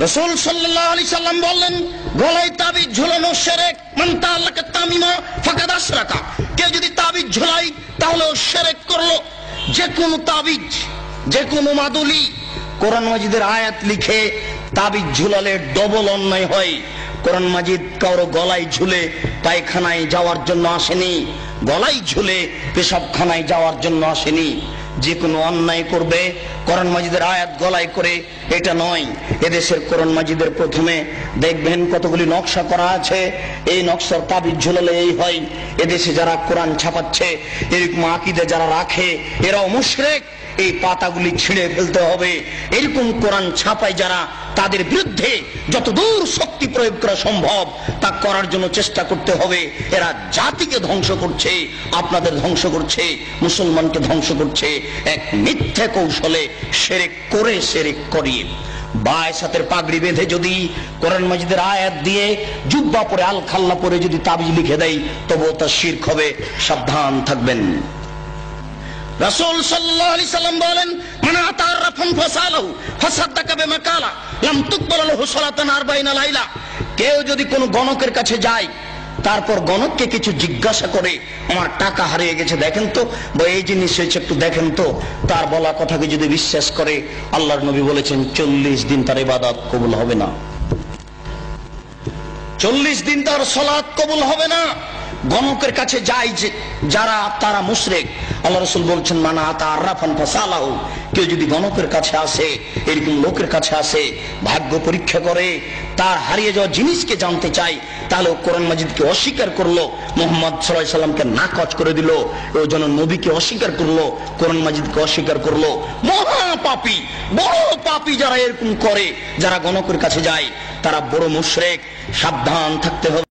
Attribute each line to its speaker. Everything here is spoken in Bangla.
Speaker 1: রাসূল সাল্লাল্লাহু আলাইহি সাল্লাম বললেন, গলায় তাবিজ ঝুলানো শিরক, মান তাআল্লাকা তামিমা ফাকাদ আশরাকা। কেউ যদি তাবিজ ঝুলায় তাহলে ও শিরক করলো। যে কোনো তাবিজ, যে কোনো মাদুলি, কোরআন মাজিদের আয়াত লিখে তাবিজ ঝুলালে ডবল অন্যায় হয়। কোরআন মাজিদ কারো গলায় ঝুলে পায়খানায় যাওয়ার জন্য আসেনি, গলায় ঝুলে পেশাবখানায় যাওয়ার জন্য আসেনি। যে কোনো অন্যায় করবে কোরআন মাজিদের আয়াত গলায় করে, এটা নয়। এদেশের কোরআন মাজিদের প্রথমে দেখবেন কতগুলি নকশা করা আছে, এই নকশার তাবিজ ঝুলালে এই হয়। এদেশে যারা কোরআন ছাপাচ্ছে, এরকম আকীদা যারা রাখে, এরাও মুশরিক। এই পাতাগুলি ছিঁড়ে ফেলতে হবে। এরকম কোরআন ছাপায় যারা, তাদের বিরুদ্ধে যতদূর শক্তি প্রয়োগ করা সম্ভব তা করার জন্য চেষ্টা করতে হবে। এরা জাতিকে ধ্বংস করছে, আপনাদের ধ্বংস করছে, মুসলমানকে ধ্বংস করছে এক মিথ্যে কৌশলে, শিরক করে শিরক করিয়ে। বায়সাতের পাগড়ি বেঁধে যদি কোরআন মাজিদের আয়াত দিয়ে জুব্বা পরে আল খাল্লা পরে যদি তাবিজ লিখে দেয়, তবুও তা শিরক হবে। সাবধান থাকবেন। রাসূল সাল্লাল্লাহু আলাইহি সাল্লাম বলেন, মান আতা আররাফান ফাসালাহু ফাসাদ্দাকা বিমা কালা লাম তুকবাল লাহু সালাতান 40 লাইলা। কেউ যদি কোনো গণকের কাছে যায়, তারপর গণককে কিছু জিজ্ঞাসা করে, আমার টাকা হারিয়ে গেছে দেখেন তো, বা এই জিনিস হয়েছে একটু দেখেন তো, তার বলা কথাকে যদি বিশ্বাস করে, আল্লাহর নবী বলেছেন 40 দিন তার ইবাদত কবুল হবে না। 40 দিন তার সালাত কবুল হবে না। গণকের কাছে যায় যে যারা, তারা মুশরিক। আল্লাহ রাসূল বলছেন, মানা আতা আররাফান ফাসালাহু। কেউ যদি গণকের কাছে আসে, এরকম লোকের কাছে আসে, ভাগ্য পরীক্ষা করে, তার হারিয়ে যাওয়া জিনিসকে জানতে চায়, তাহলে ও কোরআন মাজিদকে অস্বীকার করলো, মুহাম্মদ সাল্লাল্লাহু আলাইহি সাল্লামকে নাকচ করে দিল, ও যেন নবীকে অস্বীকার করলো, কোরআন মাজিদকে অস্বীকার করলো। মহা পাপী, বড় পাপী যারা এরকম করে, যারা গণকের কাছে যায়, তারা বড় মুশরিক। সাবধান থাকতে হবে।